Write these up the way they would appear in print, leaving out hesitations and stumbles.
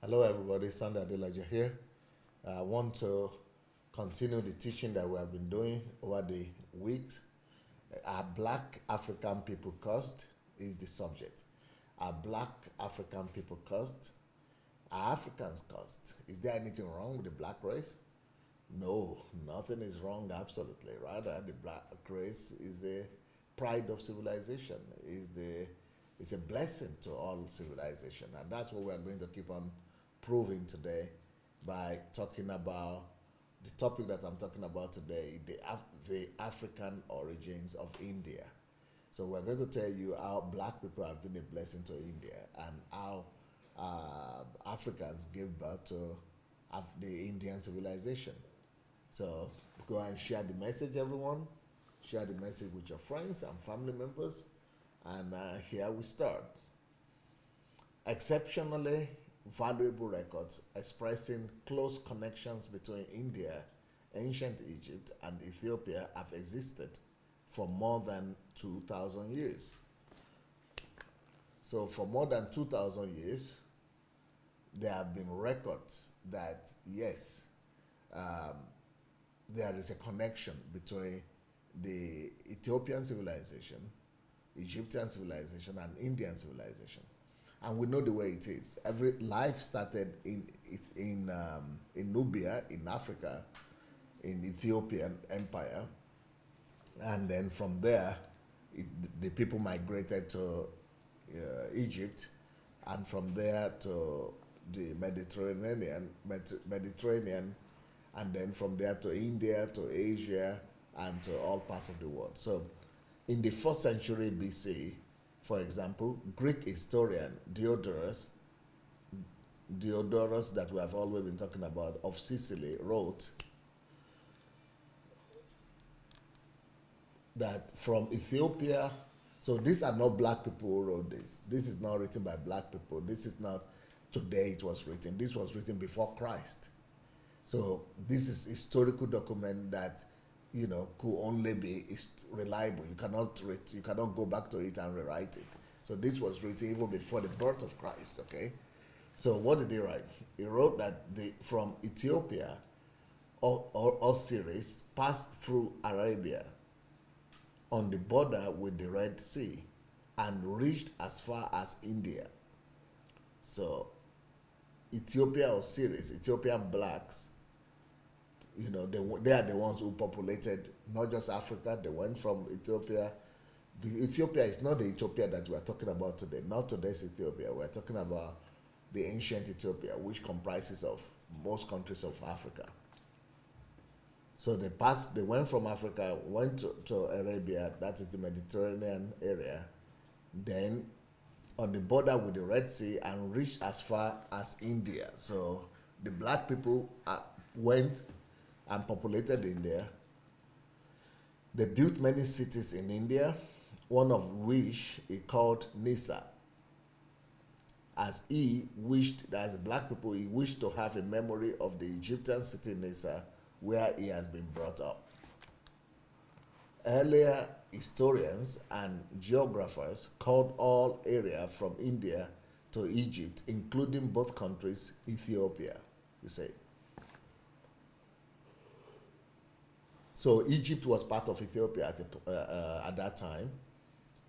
Hello, everybody. Sunday Adelaja here. I want to continue the teaching that we have been doing over the weeks. Are Black African people cursed? Is the subject. Are Black African people cursed? Are Africans cursed? Is there anything wrong with the black race? No, nothing is wrong, absolutely. Rather, the black race is a pride of civilization, is a blessing to all civilization. And that's what we're going to keep on proving today by talking about the topic that I'm talking about today, the African origins of India. So we're going to tell you how black people have been a blessing to India and how Africans gave birth to the Indian civilization. So go and share the message, everyone. Share the message with your friends and family members. And here we start. Exceptionally valuable records expressing close connections between India, ancient Egypt, and Ethiopia have existed for more than 2,000 years. So, for more than 2,000 years, there have been records that, yes, um, there is a connection between the Ethiopian civilization, Egyptian civilization, and Indian civilization. And we know the way it is. Every life started in Nubia, in Africa, in Ethiopian Empire, and then from there, the people migrated to Egypt, and from there to the Mediterranean, and then from there to India, to Asia, and to all parts of the world. So, in the 4th century BC, for example, Greek historian Diodorus, that we have always been talking about, of Sicily, wrote that from Ethiopia, so these are not black people who wrote this. This is not written by black people. This is not today it was written. This was written before Christ. So this is historical document that could only be reliable. You cannot go back to it and rewrite it. So this was written even before the birth of Christ. Okay, so what did he write? He wrote that from Ethiopia, Osiris passed through Arabia on the border with the Red Sea and reached as far as India. So Ethiopian blacks, they are the ones who populated not just Africa. They went from Ethiopia. The Ethiopia is not the Ethiopia that we are talking about today. Not today's Ethiopia. We are talking about the ancient Ethiopia, which comprises of most countries of Africa. So they went from Africa, went to Arabia, that is the Mediterranean area, then on the border with the Red Sea and reached as far as India. So the black people went and populated India. They built many cities in India, one of which he called Nisa. As black people, he wished to have a memory of the Egyptian city Nisa where he has been brought up. Earlier historians and geographers called all area from India to Egypt, including both countries, Ethiopia, you say. So Egypt was part of Ethiopia at that time,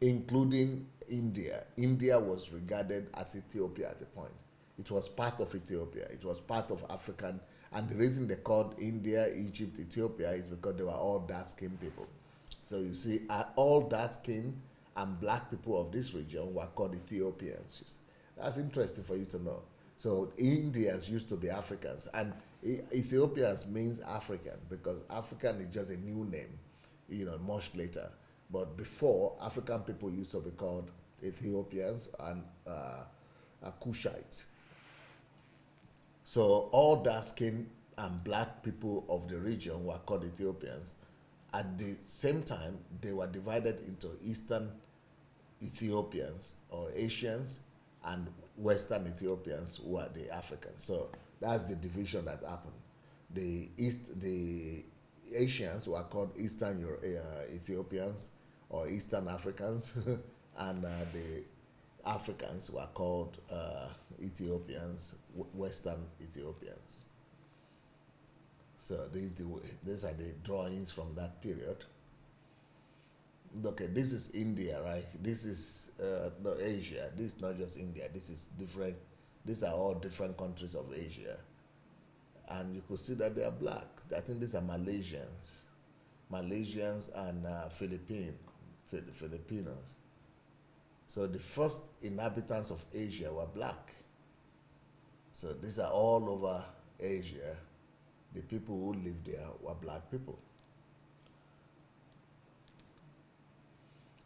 including India. India was regarded as Ethiopia at the point. It was part of Ethiopia. It was part of African, and the reason they called India, Egypt, Ethiopia is because they were all dark-skinned people. So you see, all dark-skinned and black people of this region were called Ethiopians. That's interesting for you to know. So Indians used to be Africans, and Ethiopians means African because African is just a new name, much later. But before, African people used to be called Ethiopians and Cushites. So all dark-skinned and black people of the region were called Ethiopians. At the same time, they were divided into Eastern Ethiopians or Asians and Western Ethiopians, who are the Africans. So that's the division that happened. The Asians were called Eastern Ethiopians or Eastern Africans, and the Africans were called Ethiopians, Western Ethiopians. So these are the drawings from that period. Okay, this is India, right? This is no, Asia. This is not just India. This is different. These are all different countries of Asia. And you could see that they are black. I think these are Malaysians. Malaysians and Filipinos. So the first inhabitants of Asia were black. So these are all over Asia. The people who lived there were black people.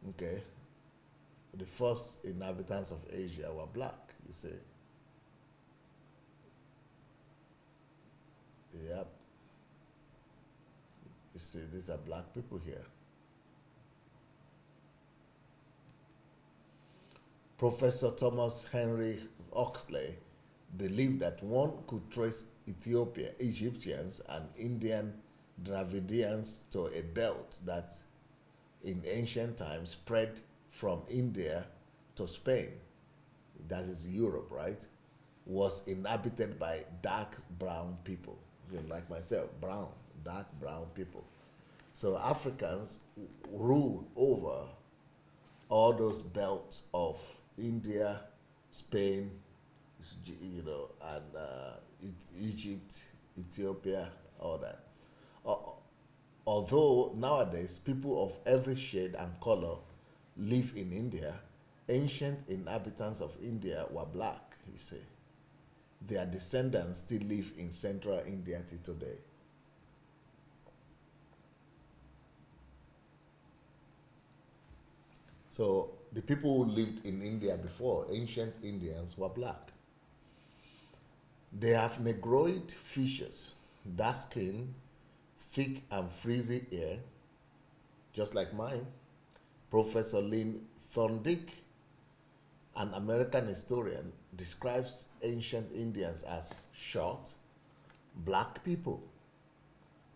Okay. The first inhabitants of Asia were black, you see. Yep. You see, these are black people here. Professor Thomas Henry Huxley believed that one could trace Egyptians and Indian Dravidians to a belt that in ancient times spread from India to Spain, that is Europe, right, was inhabited by dark brown people, like myself, brown, dark brown people. So Africans ruled over all those belts of India, Spain, and Egypt, Ethiopia, all that. Although nowadays people of every shade and color live in India, ancient inhabitants of India were black, you see. Their descendants still live in central India till today. So the people who lived in India before, ancient Indians, were black. They have negroid features, dark skin, thick and frizzy hair, just like mine. Professor Lynn Thorndike, an American historian, describes ancient Indians as short, black people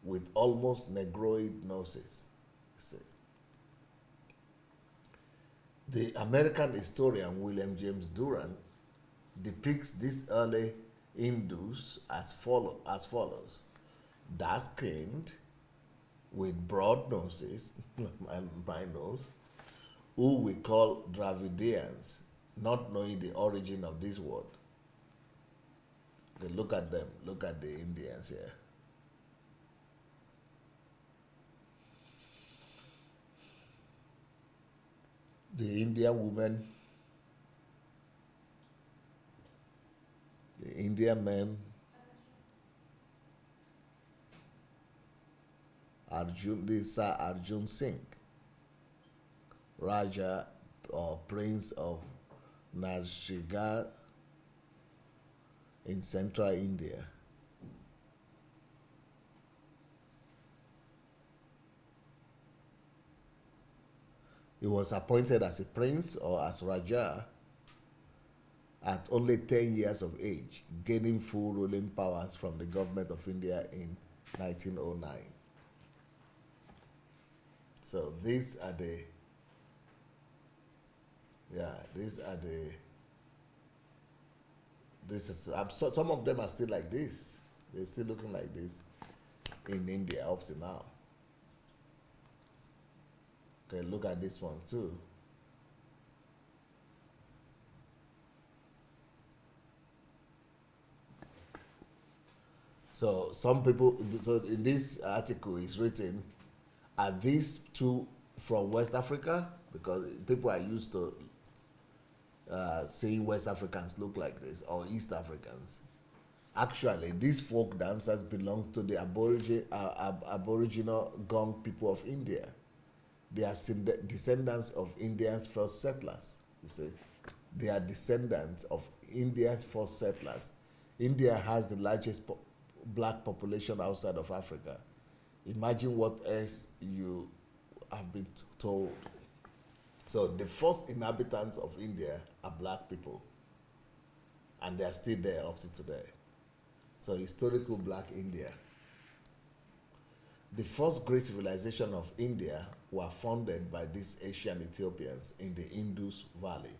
with almost negroid noses. The American historian William James Durant depicts these early Hindus as follows. Dark-skinned, with broad noses, my nose, who we call Dravidians, not knowing the origin of this word. Okay, look at them, look at the Indians here. The Indian women, the Indian men, this Sir Arjun Singh, Raja or Prince of Narshigar in central India. He was appointed as a prince or as Raja at only 10 years of age, gaining full ruling powers from the government of India in 1909. So these are the, this is, so some of them are still like this. They're still looking like this in India up to now. Okay, look at this one too. So some people, so in this article is written, are these two from West Africa? Because people are used to seeing West Africans look like this, or East Africans. Actually, these folk dancers belong to the Aboriginal Gong people of India. They are descendants of India's first settlers, you see. They are descendants of India's first settlers. India has the largest black population outside of Africa. Imagine what else you have been told. So the first inhabitants of India are black people, and they are still there up to today. So historical black India. The first great civilization of India were founded by these Asian Ethiopians in the Indus Valley.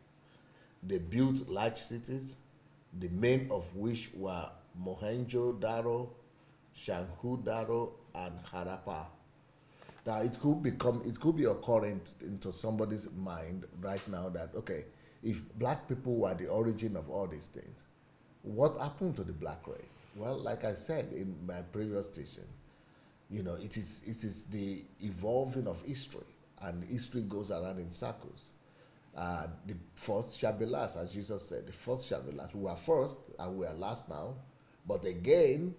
They built large cities, the main of which were Mohenjo-daro, Shanghu-daro, and Harappa. Now it could be occurring into somebody's mind right now that okay, if black people were the origin of all these things, what happened to the black race? Well, like I said in my previous teaching, it is the evolving of history, and history goes around in circles. The first shall be last, as Jesus said. The first shall be last. We are first and we are last now, but again,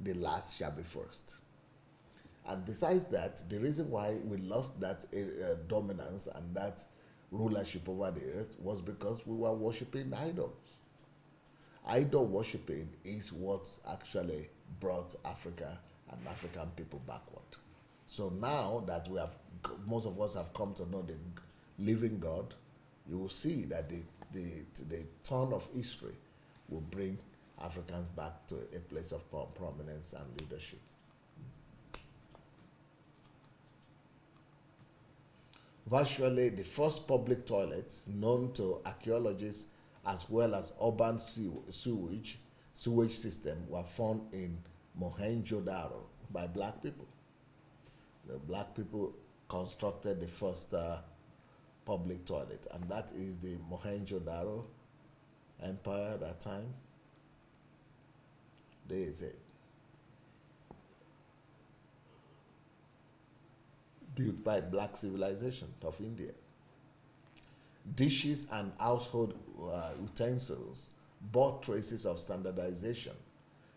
the last shall be first. And besides that, the reason why we lost that dominance and that rulership over the earth was because we were worshiping idols. Idol worshiping is what actually brought Africa and African people backward. So now that most of us have come to know the living God, you will see that the turn of history will bring Africans back to a place of prominence and leadership. Virtually the first public toilets known to archaeologists as well as urban sewage system were found in Mohenjo-daro by black people. The black people constructed the first public toilet, and that is the Mohenjo-daro Empire at that time. There is it. Built by black civilization of India. Dishes and household utensils bore traces of standardization.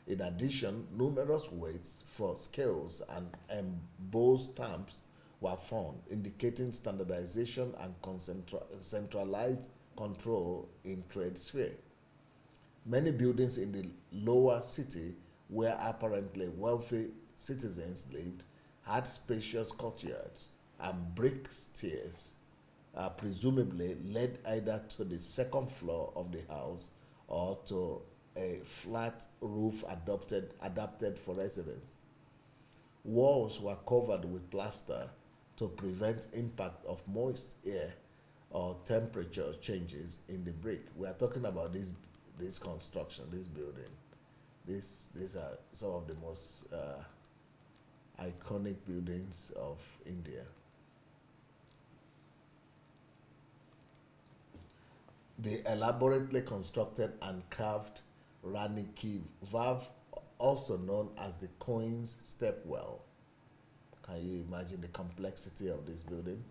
In addition, numerous weights for scales and embossed stamps were found, indicating standardization and centralized control in trade sphere. Many buildings in the lower city, where apparently wealthy citizens lived, had spacious courtyards and brick stairs, presumably led either to the second floor of the house or to a flat roof adapted for residence. Walls were covered with plaster to prevent impact of moist air or temperature changes in the brick. We are talking about this construction, this building. These are some of the most iconic buildings of India. The elaborately constructed and carved Rani Ki Vav, also known as the Queen's Stepwell. Can you imagine the complexity of this building?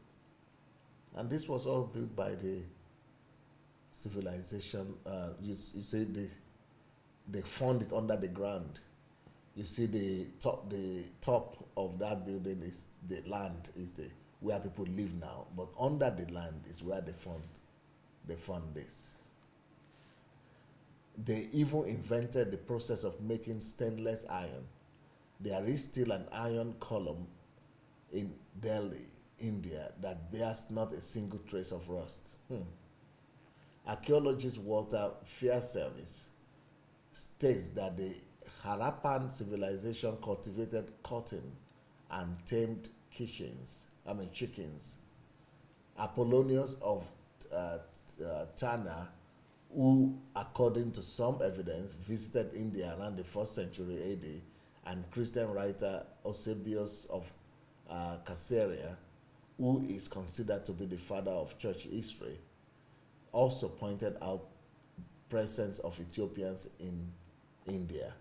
And this was all built by the civilization. You see, they found it under the ground. You see, the top of that building is the land, where people live now. But under the land is where they found this. They even invented the process of making stainless iron. There is still an iron column in Delhi, India, that bears not a single trace of rust. Archaeologist Walter Fairservice states that the Harappan civilization cultivated cotton and tamed chickens. Apollonius of Tana, who, according to some evidence, visited India around the 1st century AD, and Christian writer Eusebius of Caesarea, who is considered to be the father of church history, also pointed out presence of Ethiopians in India.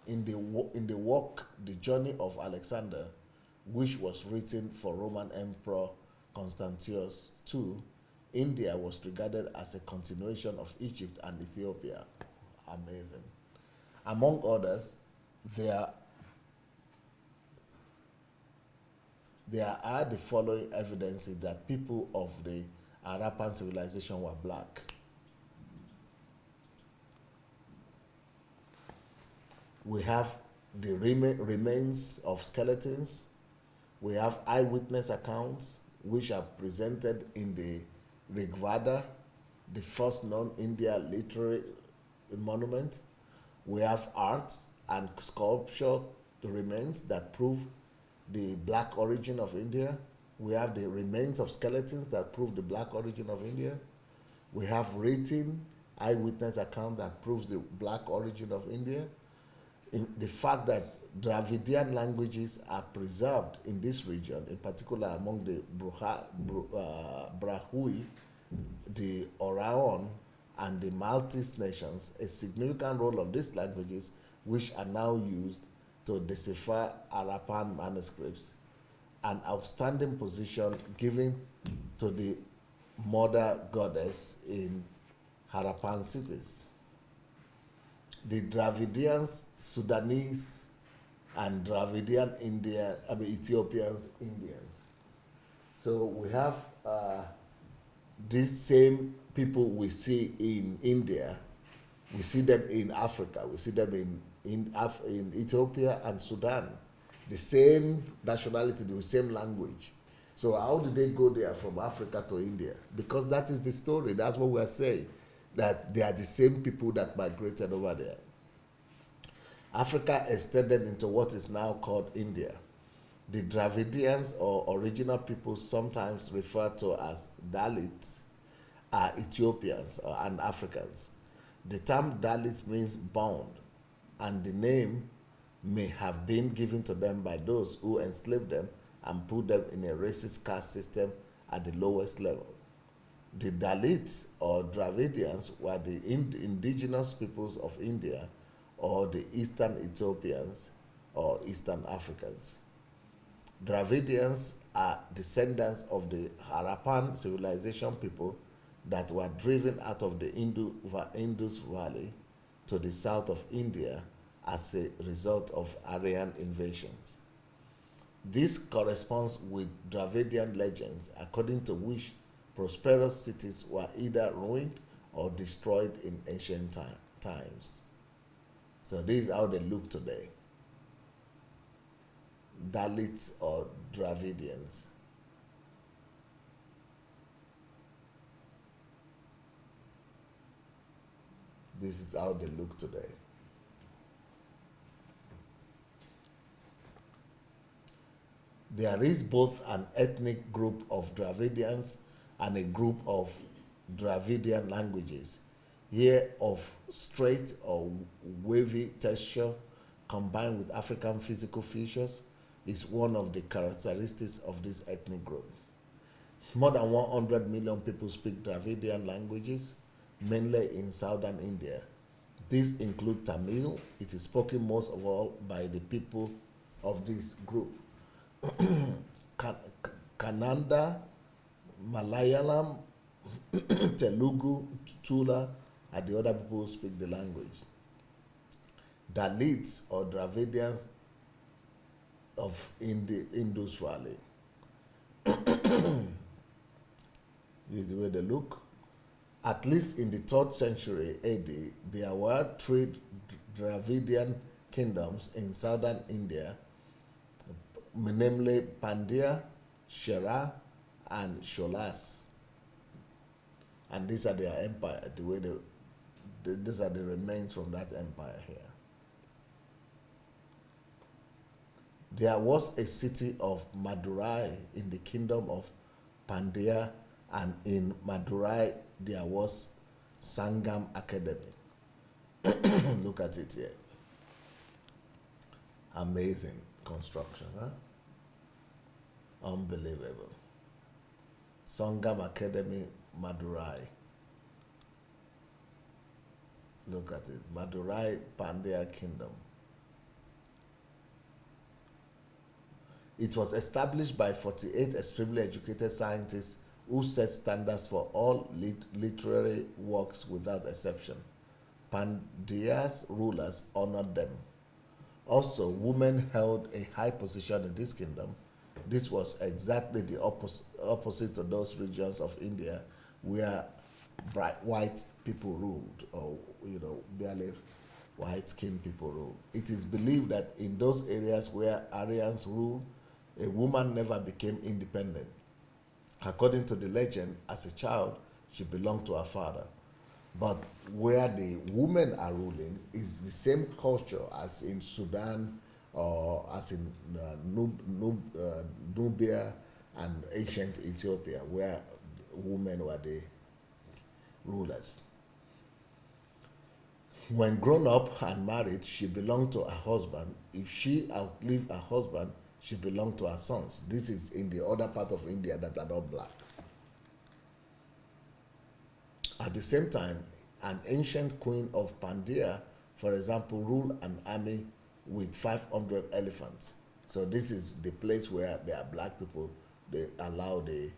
In the work The Journey of Alexander, which was written for Roman Emperor Constantius II, India was regarded as a continuation of Egypt and Ethiopia. Amazing. Among others, there are the following evidences that people of the Harappan civilization were black. We have the remains of skeletons. We have eyewitness accounts, which are presented in the Rigveda, the first known India literary monument. We have art and sculpture remains that prove the black origin of India. We have the remains of skeletons that prove the black origin of India. We have written eyewitness account that proves the black origin of India. In the fact that Dravidian languages are preserved in this region, in particular among the Brahui, the Oraon, and the Maltese nations, a significant role of these languages, which are now used to decipher Harappan manuscripts, an outstanding position given to the mother goddess in Harappan cities. The Dravidians, Sudanese, and Dravidian Ethiopians, Indians. So we have these same people we see in India, we see them in Africa, we see them in Ethiopia and Sudan. The same nationality, the same language. So how did they go there from Africa to India? Because that is the story. That's what we're saying, that they are the same people that migrated over there. Africa extended into what is now called India. The Dravidians, or original people sometimes referred to as Dalits, are Ethiopians and Africans. The term Dalits means bound, and the name may have been given to them by those who enslaved them and put them in a racist caste system at the lowest level. The Dalits or Dravidians were the indigenous peoples of India, or the Eastern Ethiopians or Eastern Africans. Dravidians are descendants of the Harappan civilization people that were driven out of the Indus Valley to the south of India as a result of Aryan invasions. This corresponds with Dravidian legends, according to which prosperous cities were either ruined or destroyed in ancient times. So this is how they look today. Dalits or Dravidians. This is how they look today. There is both an ethnic group of Dravidians and a group of Dravidian languages, here of straight or wavy texture combined with African physical features is one of the characteristics of this ethnic group. More than 100 million people speak Dravidian languages, mainly in southern India. These include Tamil. It is spoken most of all by the people of this group. Kannada, Malayalam, Telugu, Tula are the other people who speak the language. Dalits or Dravidians of Indus Valley. This is the way they look. At least in the 3rd century AD, there were 3 Dravidian kingdoms in southern India, namely Pandya, Shera, and Cholas. And these are their empire, these are the remains from that empire here. There was a city of Madurai in the kingdom of Pandya, and in Madurai there was Sangam Academy. Look at it here. Amazing construction, huh? Unbelievable. Sangam Academy, Madurai. Look at it. Madurai Pandya Kingdom. It was established by 48 extremely educated scientists who set standards for all literary works without exception. Pandya's rulers honored them. Also, women held a high position in this kingdom. This was exactly the opposite to those regions of India where bright white people ruled, or barely white-skinned people ruled. It is believed that in those areas where Aryans ruled, a woman never became independent. According to the legend, as a child, she belonged to her father. But where the women are ruling is the same culture as in Sudan or as in Nubia and ancient Ethiopia, where women were rulers. When grown up and married, she belonged to her husband. If she outlived her husband, she belonged to her sons. This is in the other part of India that are not black. At the same time, an ancient queen of Pandya, for example, ruled an army with 500 elephants. So this is the place where there are black people. They allow the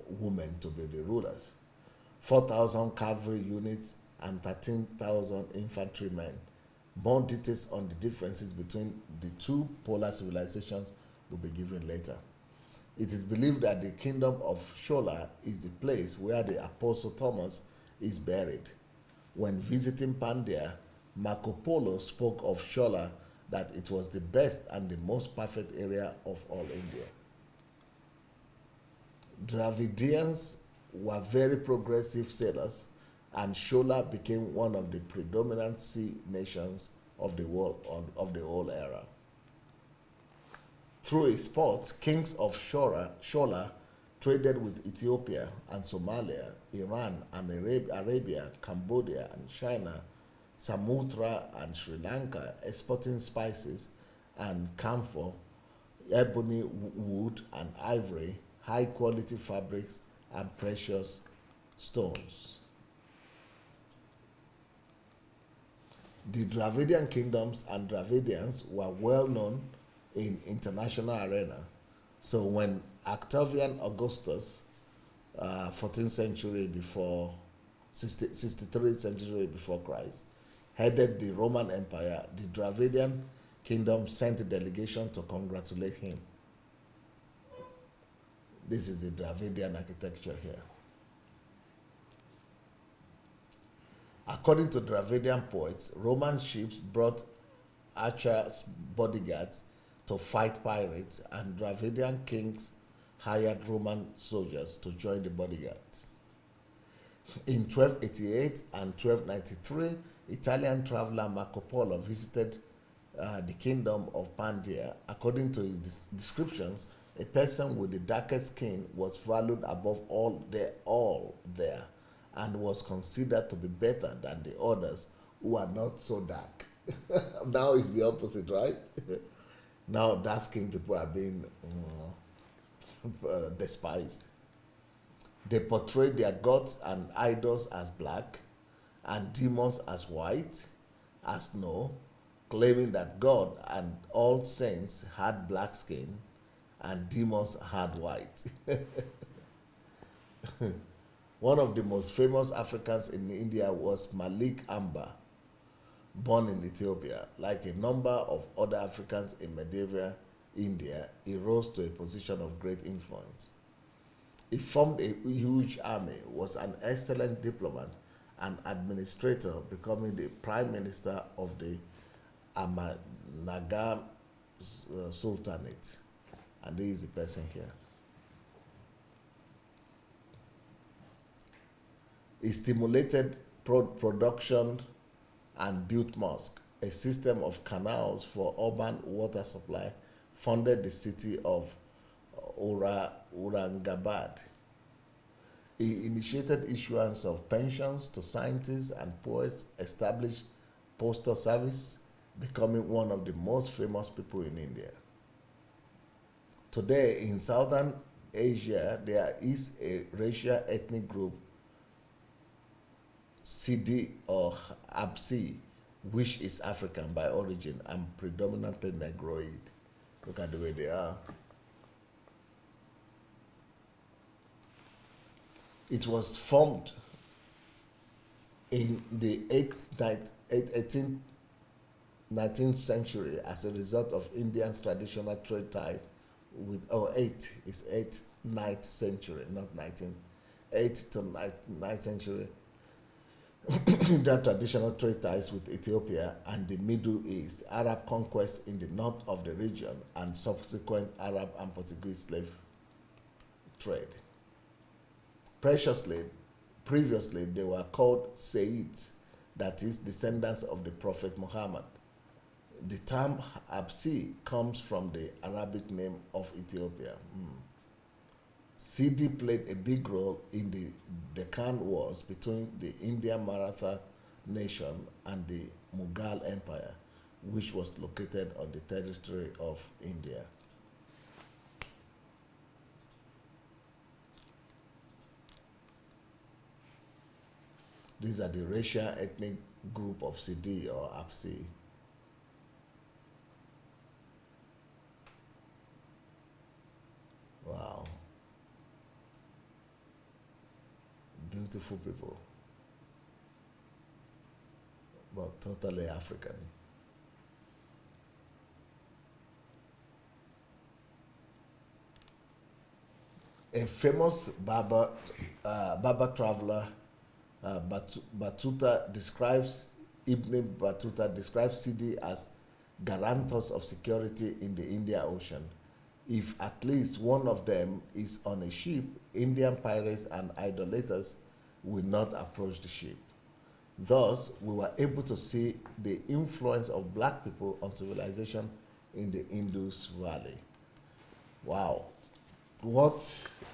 women to be the rulers. 4,000 cavalry units and 13,000 infantrymen. More details on the differences between the two polar civilizations will be given later. It is believed that the kingdom of Shola is the place where the Apostle Thomas is buried. When visiting Pandya, Marco Polo spoke of Shola that it was the best and the most perfect area of all India. Dravidians were very progressive sailors, and Shola became one of the predominant sea nations of the world of the whole era. Through its ports, kings of Shola traded with Ethiopia and Somalia, Iran and Arabia, Cambodia and China, Samutra and Sri Lanka, exporting spices and camphor, ebony wood and ivory, high quality fabrics and precious stones. The Dravidian kingdoms and Dravidians were well known in international arena. So when Octavian Augustus, 14th century before, 63rd century before Christ, headed the Roman Empire, the Dravidian kingdom sent a delegation to congratulate him. This is the Dravidian architecture here. According to Dravidian poets, Roman ships brought archers' bodyguards to fight pirates, and Dravidian kings hired Roman soldiers to join the bodyguards. In 1288 and 1293, Italian traveler Marco Polo visited the kingdom of Pandya. According to his descriptions, a person with the darkest skin was valued above all there and was considered to be better than the others who are not so dark. Now it's the opposite, right? Now dark-skinned people are being despised. They portrayed their gods and idols as black and demons as white, as snow, claiming that God and all saints had black skin and demons had white. One of the most famous Africans in India was Malik Amba, born in Ethiopia. Like a number of other Africans in medieval India, he rose to a position of great influence. He formed a huge army, was an excellent diplomat and administrator, becoming the prime minister of the Ahmadnagar Sultanate. And this is the person here. He stimulated production and built mosques, a system of canals for urban water supply, funded the city of Aurangabad. He initiated issuance of pensions to scientists and poets, established postal service, becoming one of the most famous people in India. Today, in Southern Asia, there is a racial ethnic group, Sidi or Absi, which is African by origin and predominantly Negroid. Look at the way they are. It was formed in the 18th, 19th century as a result of Indians' traditional trade ties with, 9th century, not 19th, 8th to 9th century. Their traditional trade ties with Ethiopia and the Middle East, Arab conquest in the north of the region, and subsequent Arab and Portuguese slave trade. Previously, they were called Sayyids, that is, descendants of the Prophet Muhammad. The term Absi comes from the Arabic name of Ethiopia. Sidi played a big role in the Deccan Wars between the Indian Maratha nation and the Mughal Empire, which was located on the territory of India. These are the racial ethnic group of Sidi or Apsi. Wow. Beautiful people, but totally African. A famous Berber traveler, Battuta describes Ibn Battuta describes Sidi as guarantors of security in the Indian Ocean. If at least one of them is on a ship, Indian pirates and idolaters will not approach the ship. Thus, we were able to see the influence of black people on civilization in the Indus Valley. Wow, what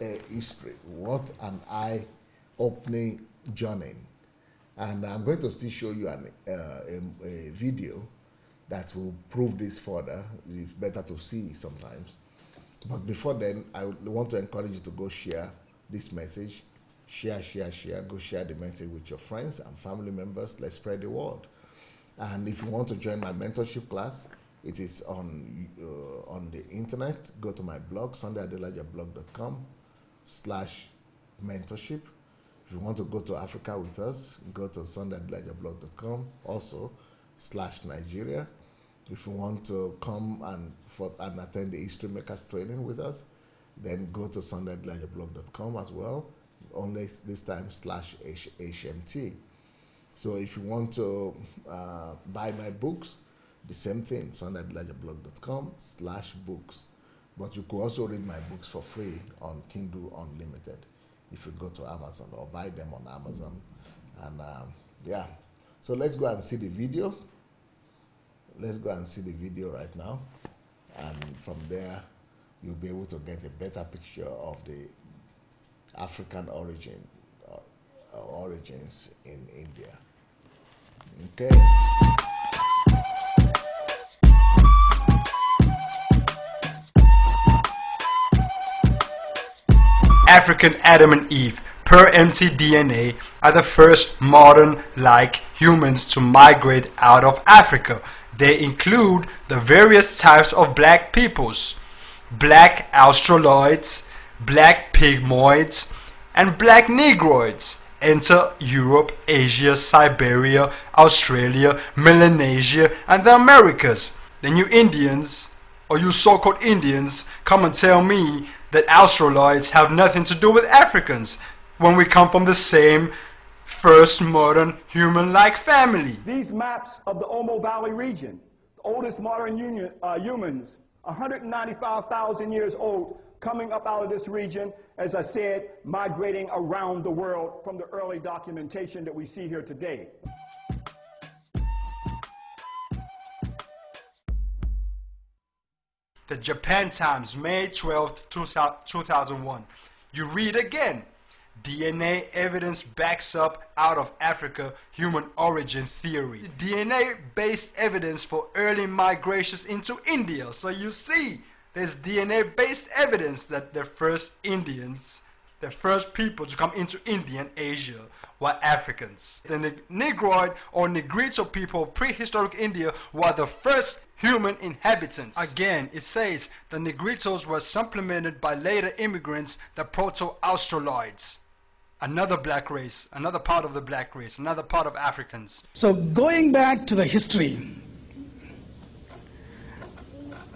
a history, what an eye-opening journey. And I'm going to still show you a video that will prove this further. It's better to see sometimes. But before then, I want to encourage you to go share this message. Share. Go share the message with your friends and family members. Let's spread the word. And if you want to join my mentorship class, it is on the internet. Go to my blog, sundayadelajablog.com/mentorship. If you want to go to Africa with us, go to sundayadelajablog.com also /Nigeria. If you want to come and attend the History Makers training with us, then go to sundayadelajablog.com as well, only this time /HMT. So if you want to buy my books, the same thing, sundayadelajablog.com/books. But you could also read my books for free on Kindle Unlimited if you go to Amazon or buy them on Amazon. And yeah, so let's go and see the video. Let's go and see the video right now, and from there you'll be able to get a better picture of the African origins in India. Okay. African Adam and Eve, per mtDNA, are the first modern-like humans to migrate out of Africa. They include the various types of black peoples: black Australoids, black Pygmoids, and black Negroids. Enter Europe, Asia, Siberia, Australia, Melanesia, and the Americas. Then you Indians, or you so-called Indians, come and tell me that Australoids have nothing to do with Africans when we come from the same first modern human-like family. These maps of the Omo Valley region, the oldest modern humans, 195,000 years old, coming up out of this region, as I said, migrating around the world from the early documentation that we see here today. The Japan Times, May 12, 2001. You read again. DNA evidence backs up out of Africa human origin theory. DNA-based evidence for early migrations into India. So you see, there's DNA-based evidence that the first Indians, the first people to come into India and Asia, were Africans. The Negroid or Negrito people of prehistoric India were the first human inhabitants. Again, it says the Negritos were supplemented by later immigrants, the Proto-Australoids. Another black race, another part of the black race, another part of Africans. So going back to the history,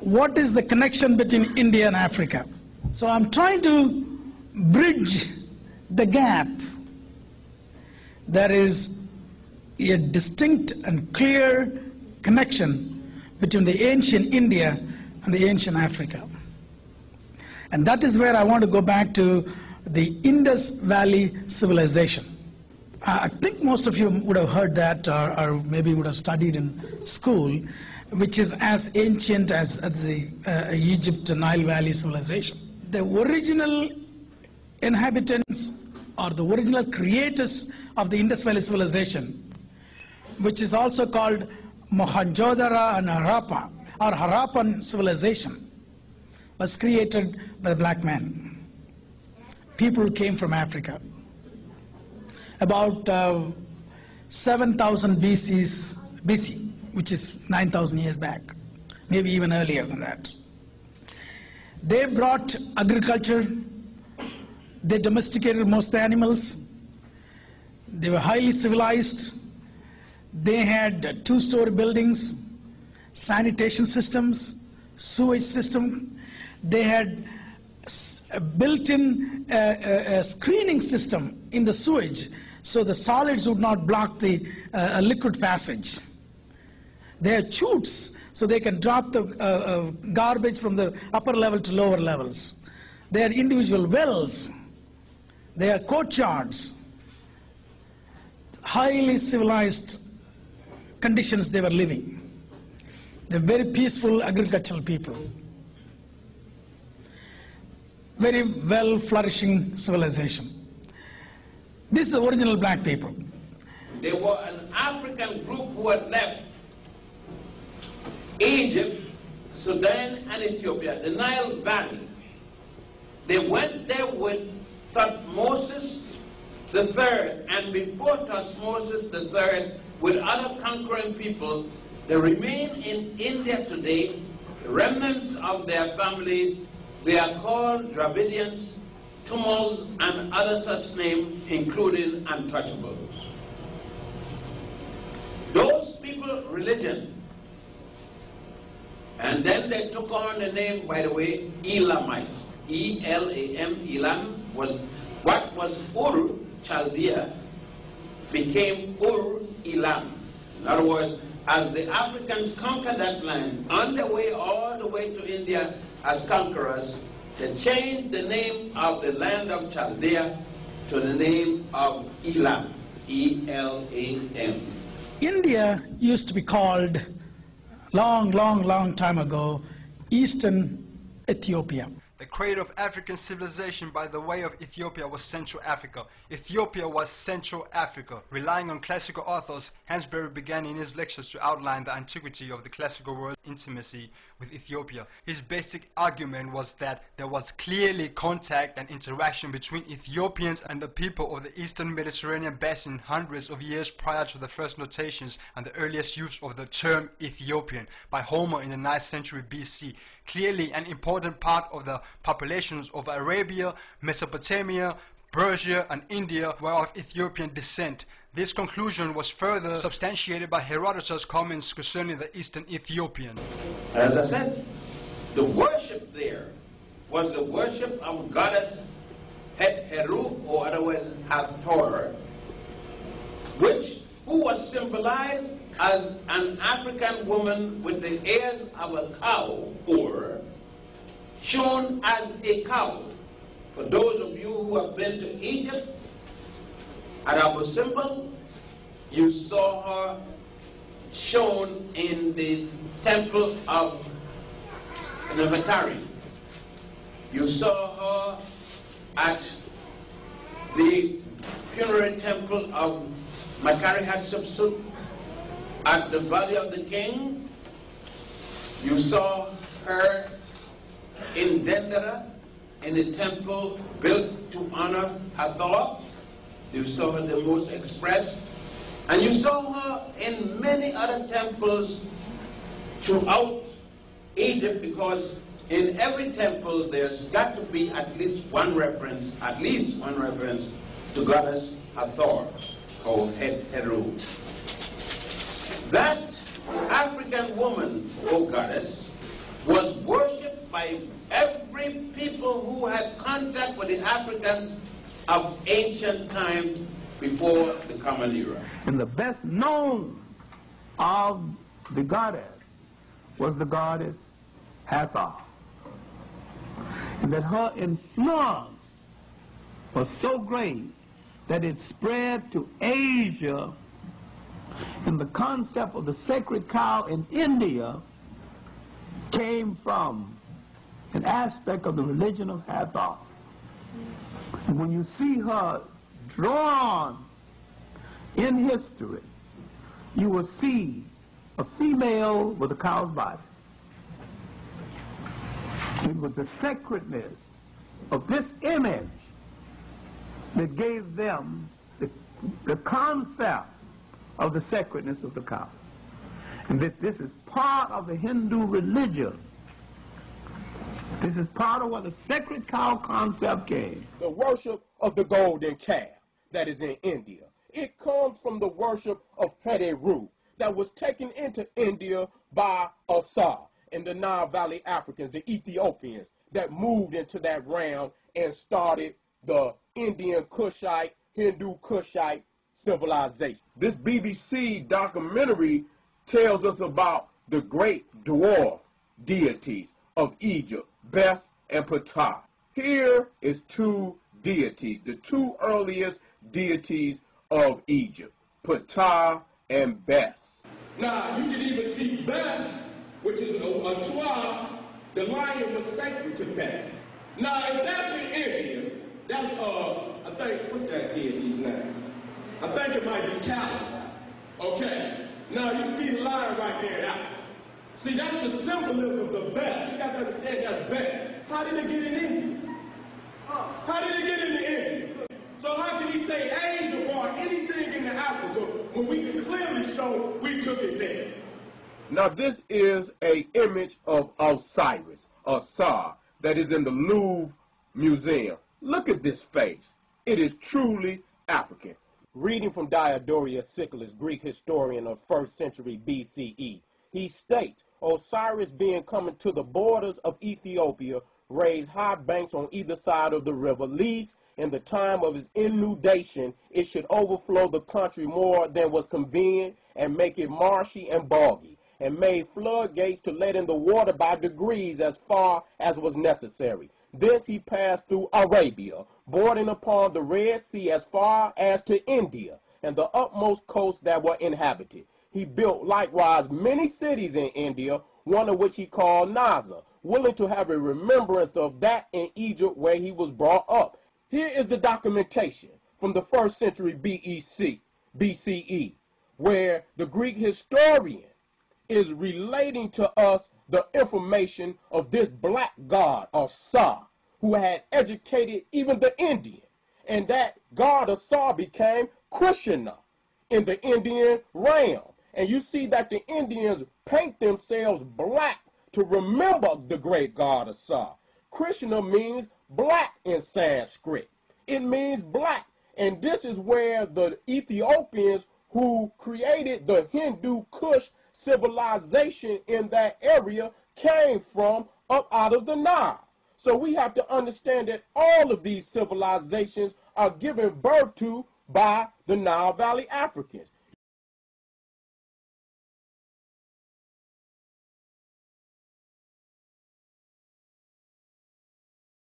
what is the connection between India and Africa? So I'm trying to bridge the gap. There is a distinct and clear connection between the ancient India and the ancient Africa. And that is where I want to go back to the Indus Valley civilization. I think most of you would have heard that, or maybe would have studied in school, which is as ancient as the Egypt Nile Valley civilization. The original inhabitants or the original creators of the Indus Valley civilization, which is also called Mohenjo-daro and Harappa, or Harappan civilization, was created by the black man. People came from Africa. About 7,000 BC, which is 9,000 years back, maybe even earlier than that. They brought agriculture, they domesticated most of the animals, they were highly civilized, they had two-story buildings, sanitation systems, sewage system, they had a built-in screening system in the sewage so the solids would not block the liquid passage. They had chutes so they can drop the garbage from the upper level to lower levels. They had individual wells. They had courtyards. Highly civilized conditions they were living. They're very peaceful agricultural people. Very well flourishing civilization. This is the original black people. They were an African group who had left Egypt, Sudan, and Ethiopia, the Nile Valley. They went there with Thutmose III, and before Thutmose III, with other conquering people. They remain in India today, remnants of their families. They are called Dravidians, Tamils, and other such names, including untouchables. Those people, religion, and then they took on the name, by the way, Elamites. E-L-A-M, Elam, was what was Ur, Chaldea, became Ur Elam. In other words, as the Africans conquered that land, on their way all the way to India as conquerors, they changed the name of the land of Chaldea to the name of Elam, E-L-A-M. India used to be called, long time ago, Eastern Ethiopia. The cradle of African civilization by the way of Ethiopia was Central Africa. Ethiopia was Central Africa. Relying on classical authors, Hansberry began in his lectures to outline the antiquity of the classical world intimacy with Ethiopia. His basic argument was that there was clearly contact and interaction between Ethiopians and the people of the Eastern Mediterranean basin hundreds of years prior to the first notations and the earliest use of the term Ethiopian by Homer in the 9th century BC. Clearly an important part of the populations of Arabia, Mesopotamia, Persia and India were of Ethiopian descent. This conclusion was further substantiated by Herodotus' comments concerning the Eastern Ethiopian. As I said, the worship there was the worship of goddess Het Heru, or otherwise Hathor, who was symbolized as an African woman with the ears of a cow, or shown as a cow. For those of you who have been to Egypt, at Abu Simbel, you saw her shown in the temple of Nefertari. You saw her at the funerary temple of Makari Hatshepsut. At the Valley of the King, you saw her in Dendera, in a temple built to honor Hathor. You saw her the most expressed. And you saw her in many other temples throughout Egypt, because in every temple there's got to be at least one reference to goddess Hathor, or Het Heru. That African woman, or goddess, was worshipped by every people who had contact with the Africans of ancient times before the Common Era. And the best known of the goddess was the goddess Hathor. And that her influence was so great that it spread to Asia. And the concept of the sacred cow in India came from an aspect of the religion of Hathor. And when you see her drawn in history, you will see a female with a cow's body. It was the sacredness of this image that gave them the concept of the sacredness of the cow. And that this is part of the Hindu religion. This is part of where the sacred cow concept came. The worship of the golden calf that is in India. It comes from the worship of Heru that was taken into India by Asar and the Nile Valley Africans, the Ethiopians, that moved into that realm and started the Indian Kushite, Hindu Kushite civilization. This BBC documentary tells us about the great dwarf deities of Egypt, Bes and Ptah. Here is two deities, the two earliest deities of Egypt, Ptah and Bes. Now, you can even see Bes, which is a Twa, the lion was sacred to Bes. Now, if that's in India, that's, I think, what's that deity's name? I think it might be Kali. Okay. Now, you see the lion right there now. See, that's the symbolism of Bes. You got to understand that's Bes. How did it get in India? How did it get into India? So how can he say Asia or anything in Africa when we can clearly show we took it there? Now, this is an image of Osiris, Asar, that is in the Louvre Museum. Look at this face. It is truly African. Reading from Diodorus Siculus, Greek historian of 1st century BCE, he states, Osiris being coming to the borders of Ethiopia, raised high banks on either side of the river, lest in the time of his inundation it should overflow the country more than was convenient, and make it marshy and boggy, and made floodgates to let in the water by degrees as far as was necessary. Thence he passed through Arabia, bordering upon the Red Sea as far as to India, and the utmost coasts that were inhabited. He built likewise many cities in India, one of which he called Naza, willing to have a remembrance of that in Egypt where he was brought up. Here is the documentation from the 1st century BCE, where the Greek historian is relating to us the information of this black god, Asar, who had educated even the Indian. And that god Asar became Krishna in the Indian realm. And you see that the Indians paint themselves black to remember the great god Asar. Krishna means black in Sanskrit. It means black. And this is where the Ethiopians who created the Hindu Kush civilization in that area came from, up out of the Nile. So we have to understand that all of these civilizations are given birth to by the Nile Valley Africans.